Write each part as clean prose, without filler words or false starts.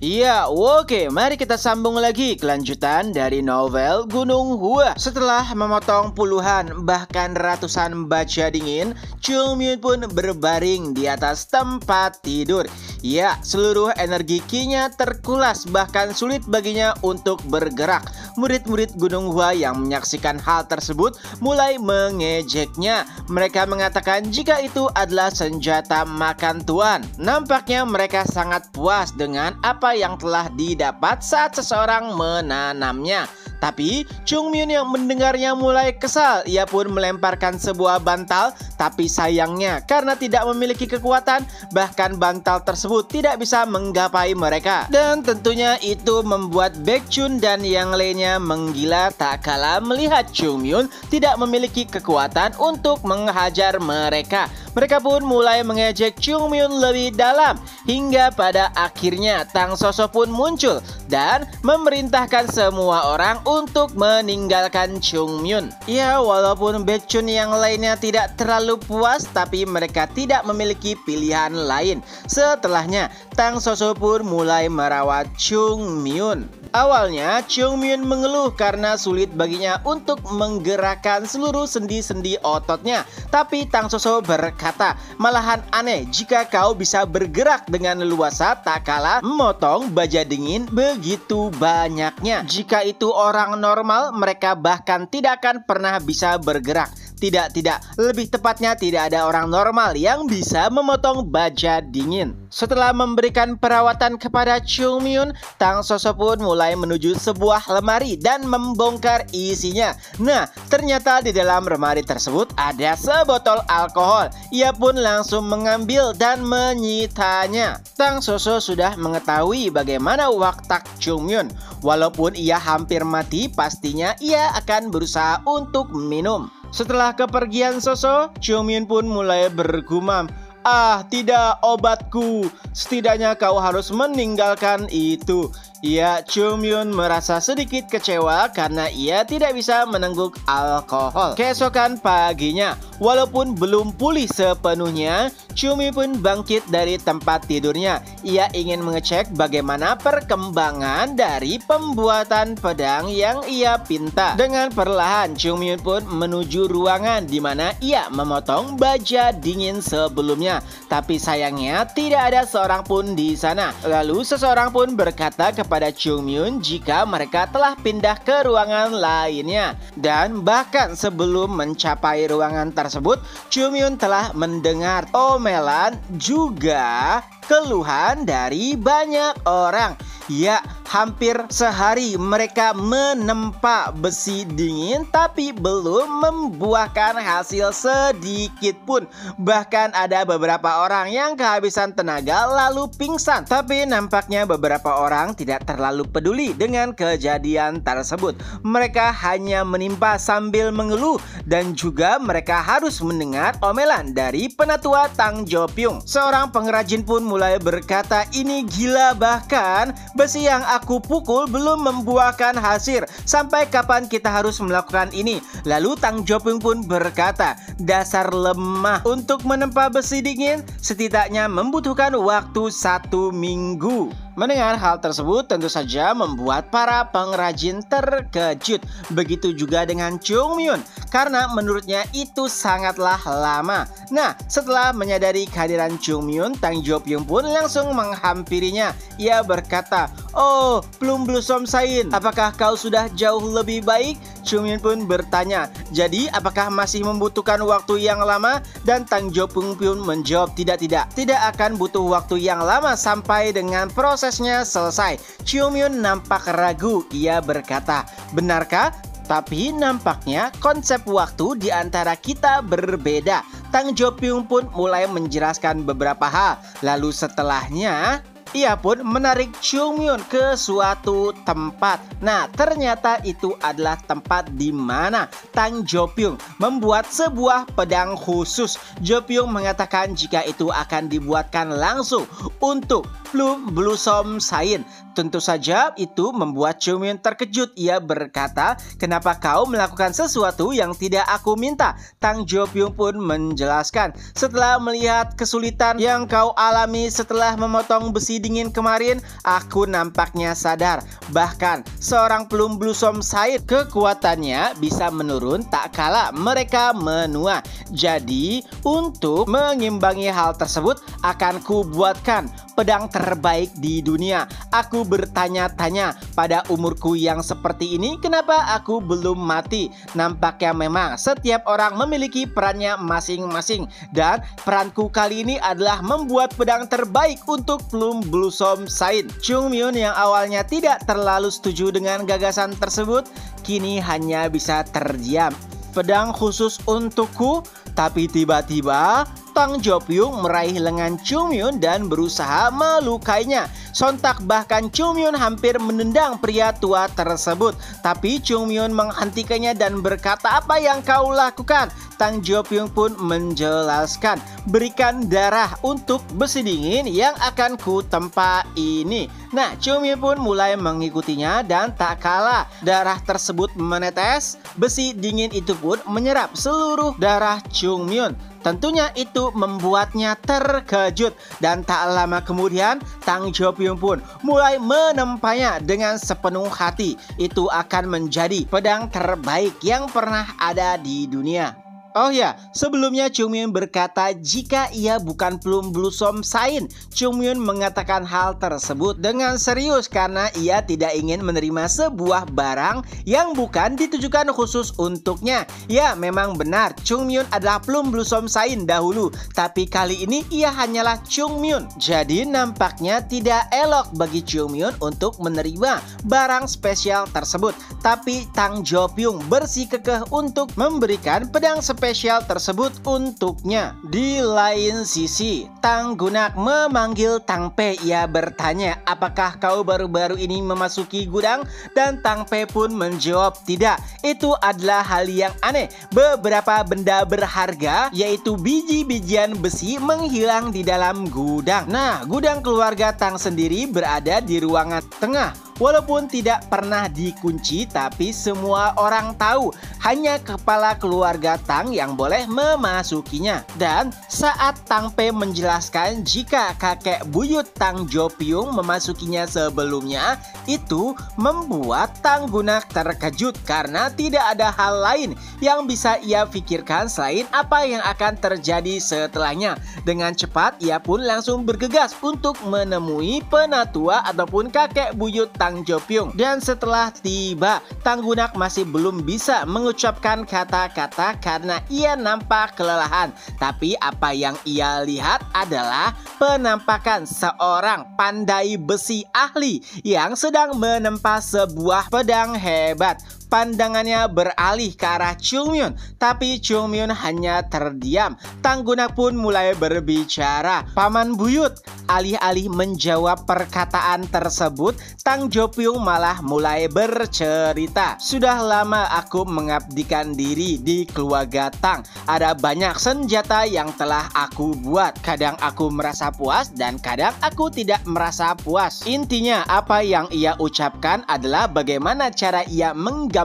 Iya, oke, mari kita sambung lagi kelanjutan dari novel Gunung Hua. Setelah memotong puluhan bahkan ratusan baja dingin, Chung Myun pun berbaring di atas tempat tidur. Ya, seluruh energi ki-nya terkulas, bahkan sulit baginya untuk bergerak. Murid-murid Gunung Hua yang menyaksikan hal tersebut mulai mengejeknya. Mereka mengatakan jika itu adalah senjata makan tuan. Nampaknya mereka sangat puas dengan apa yang telah didapat saat seseorang menanamnya. Tapi Chung Myun yang mendengarnya mulai kesal. Ia pun melemparkan sebuah bantal, tapi sayangnya karena tidak memiliki kekuatan, bahkan bantal tersebut tidak bisa menggapai mereka. Dan tentunya itu membuat Baekjun dan yang lainnya menggila tak kala melihat Chung Myun tidak memiliki kekuatan untuk menghajar mereka. Mereka pun mulai mengejek Chung Myun lebih dalam, hingga pada akhirnya Tang Soso pun muncul dan memerintahkan semua orang untuk meninggalkan Chung Myun. Ya, walaupun Baekjun yang lainnya tidak terlalu puas, tapi mereka tidak memiliki pilihan lain. Setelahnya, Tang Soso pun mulai merawat Chung Myun. Awalnya, Chung Myun mengeluh karena sulit baginya untuk menggerakkan seluruh sendi-sendi ototnya. Tapi Tang Soso berkata, malahan aneh jika kau bisa bergerak dengan leluasa tak kalah memotong baja dingin begitu banyaknya. Jika itu orang normal, mereka bahkan tidak akan pernah bisa bergerak. Tidak, lebih tepatnya tidak ada orang normal yang bisa memotong baja dingin. Setelah memberikan perawatan kepada Chung Myun, Tang Soso pun mulai menuju sebuah lemari dan membongkar isinya. Nah, ternyata di dalam lemari tersebut ada sebotol alkohol. Ia pun langsung mengambil dan menyitanya. Tang Soso sudah mengetahui bagaimana watak Chung Myun. Walaupun ia hampir mati, pastinya ia akan berusaha untuk minum. Setelah kepergian Soso, Chung Myun pun mulai bergumam, "Ah, tidak obatku. Setidaknya kau harus meninggalkan itu." Ya, Chung Myun merasa sedikit kecewa karena ia tidak bisa menengguk alkohol. Keesokan paginya, walaupun belum pulih sepenuhnya, Chung Myun pun bangkit dari tempat tidurnya. Ia ingin mengecek bagaimana perkembangan dari pembuatan pedang yang ia pinta. Dengan perlahan, Chung Myun pun menuju ruangan di mana ia memotong baja dingin sebelumnya. Tapi sayangnya tidak ada seorang pun di sana. Lalu seseorang pun berkata kepada Chung Myun jika mereka telah pindah ke ruangan lainnya. Dan bahkan sebelum mencapai ruangan tersebut, Chung Myun telah mendengar omelan juga keluhan dari banyak orang. Ya, hampir sehari mereka menempa besi dingin tapi belum membuahkan hasil sedikit pun. Bahkan ada beberapa orang yang kehabisan tenaga lalu pingsan. Tapi nampaknya beberapa orang tidak terlalu peduli dengan kejadian tersebut. Mereka hanya menimpa sambil mengeluh, dan juga mereka harus mendengar omelan dari penatua Tang Jopyung. Seorang pengrajin pun mulai berkata, "Ini gila, bahkan besi yang aku pukul belum membuahkan hasil. Sampai kapan kita harus melakukan ini?" Lalu Tang Jopyung pun berkata, "Dasar lemah, untuk menempa besi dingin setidaknya membutuhkan waktu 1 minggu." Mendengar hal tersebut tentu saja membuat para pengrajin terkejut. Begitu juga dengan Chung Myun, karena menurutnya itu sangatlah lama. Nah, setelah menyadari kehadiran Chung Myun, Tang Jopyung pun langsung menghampirinya. Ia berkata, "Oh, Plum Blossom Sain, apakah kau sudah jauh lebih baik?" Chung Myun pun bertanya, "Jadi apakah masih membutuhkan waktu yang lama?" Dan Tang Jopyung pun menjawab, tidak akan butuh waktu yang lama sampai dengan prosesnya selesai. Chung Myun nampak ragu. Ia berkata, "Benarkah? Tapi nampaknya konsep waktu di antara kita berbeda." Tang Jopyung pun mulai menjelaskan beberapa hal. Lalu setelahnya ia pun menarik Chung Myun ke suatu tempat. Nah, ternyata itu adalah tempat di mana Tang Jopyung membuat sebuah pedang khusus. Jopyung mengatakan jika itu akan dibuatkan langsung untuk Plum Blossom Sign. Tentu saja itu membuat Chungmyun terkejut. Ia berkata, kenapa kau melakukan sesuatu yang tidak aku minta? Tang Jo-pyung pun menjelaskan, setelah melihat kesulitan yang kau alami setelah memotong besi dingin kemarin, aku nampaknya sadar. Bahkan seorang Plum Blossom Sign kekuatannya bisa menurun tak kala mereka menua. Jadi untuk mengimbangi hal tersebut akan ku buatkan pedang terbaik di dunia. Aku bertanya-tanya, pada umurku yang seperti ini kenapa aku belum mati? Nampaknya memang setiap orang memiliki perannya masing-masing, dan peranku kali ini adalah membuat pedang terbaik untuk Plum Blossom Sign. Chungmyun yang awalnya tidak terlalu setuju dengan gagasan tersebut kini hanya bisa terdiam. Pedang khusus untukku? Tapi tiba-tiba Tang Jo-pyung meraih lengan Chungmyun dan berusaha melukainya. Sontak bahkan Chungmyun hampir menendang pria tua tersebut. Tapi Chungmyun menghentikannya dan berkata, apa yang kau lakukan? Tang Jo-pyung pun menjelaskan, berikan darah untuk besi dingin yang akan ku tempa ini. Nah, Chungmyun pun mulai mengikutinya dan tak kalah darah tersebut menetes, besi dingin itu pun menyerap seluruh darah Chungmyun. Tentunya itu membuatnya terkejut, dan tak lama kemudian Tang Jo-pyung pun mulai menempanya dengan sepenuh hati. Itu akan menjadi pedang terbaik yang pernah ada di dunia. Oh ya, sebelumnya Chungmyun berkata jika ia bukan Plum Blossom Sign. Chungmyun mengatakan hal tersebut dengan serius karena ia tidak ingin menerima sebuah barang yang bukan ditujukan khusus untuknya. Ya, memang benar, Chungmyun adalah Plum Blossom Sign dahulu, tapi kali ini ia hanyalah Chungmyun. Jadi nampaknya tidak elok bagi Chungmyun untuk menerima barang spesial tersebut. Tapi Tang Jo-pyung bersikukuh untuk memberikan pedang spesial tersebut untuknya. Di lain sisi, Tang Gunak memanggil Tang Pe. Ia bertanya, apakah kau baru-baru ini memasuki gudang? Dan Tang Pe pun menjawab, tidak, itu adalah hal yang aneh. Beberapa benda berharga, yaitu biji-bijian besi, menghilang di dalam gudang. Nah, gudang keluarga Tang sendiri berada di ruangan tengah. Walaupun tidak pernah dikunci, tapi semua orang tahu hanya kepala keluarga Tang yang boleh memasukinya. Dan saat Tang Pe menjelaskan jika kakek buyut Tang Jo-pyung memasukinya sebelumnya, itu membuat Tang Gunak terkejut karena tidak ada hal lain yang bisa ia pikirkan selain apa yang akan terjadi setelahnya. Dengan cepat ia pun langsung bergegas untuk menemui penatua ataupun kakek buyut Tang Jo-pyung. Dan setelah tiba, Tang Gunak masih belum bisa mengucapkan kata-kata karena ia nampak kelelahan. Tapi apa yang ia lihat adalah penampakan seorang pandai besi ahli yang sedang menempa sebuah pedang hebat. Pandangannya beralih ke arah Chungmyun, tapi Chungmyun hanya terdiam. Tang Gunak pun mulai berbicara. Paman buyut, alih-alih menjawab perkataan tersebut, Tang Jo-pyung malah mulai bercerita. Sudah lama aku mengabdikan diri di keluarga Tang. Ada banyak senjata yang telah aku buat. Kadang aku merasa puas dan kadang aku tidak merasa puas. Intinya apa yang ia ucapkan adalah bagaimana cara ia menggambarkan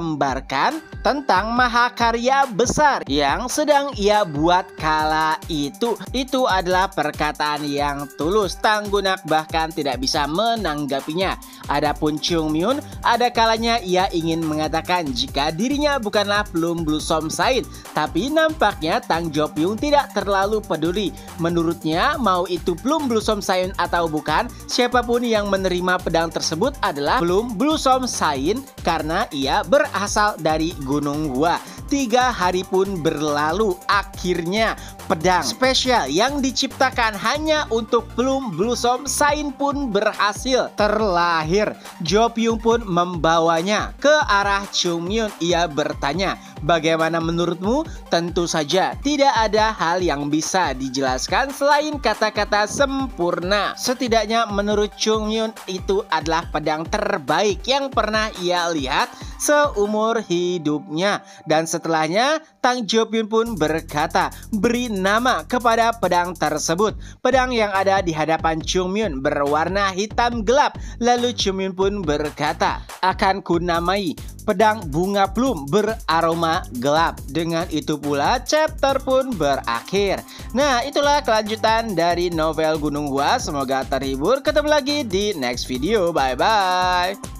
tentang mahakarya besar yang sedang ia buat kala itu. Itu adalah perkataan yang tulus. Tang Gunak bahkan tidak bisa menanggapinya. Adapun Chungmyun, ada kalanya ia ingin mengatakan jika dirinya bukanlah Plum Blossom Sign, tapi nampaknya Tang Jo-pyung tidak terlalu peduli. Menurutnya, mau itu Plum Blossom Sign atau bukan, siapapun yang menerima pedang tersebut adalah Plum Blossom Sign karena ia berasal dari Gunung Hua. 3 hari pun berlalu, akhirnya pedang spesial yang diciptakan hanya untuk Plum Blossom Sign pun berhasil terlahir. Jo-pyung pun membawanya ke arah Chungmyun. Ia bertanya, bagaimana menurutmu? Tentu saja tidak ada hal yang bisa dijelaskan selain kata-kata sempurna. Setidaknya menurut Chungmyun itu adalah pedang terbaik yang pernah ia lihat. seumur hidupnya. Dan setelahnya, Tang Jopyun pun berkata, beri nama kepada pedang tersebut. Pedang yang ada di hadapan Chungmyun berwarna hitam gelap. Lalu Chungmyun pun berkata, akan kunamai pedang bunga plum beraroma gelap. Dengan itu pula chapter pun berakhir. Nah, itulah kelanjutan dari novel Gunung Hua. Semoga terhibur. Ketemu lagi di next video. Bye bye.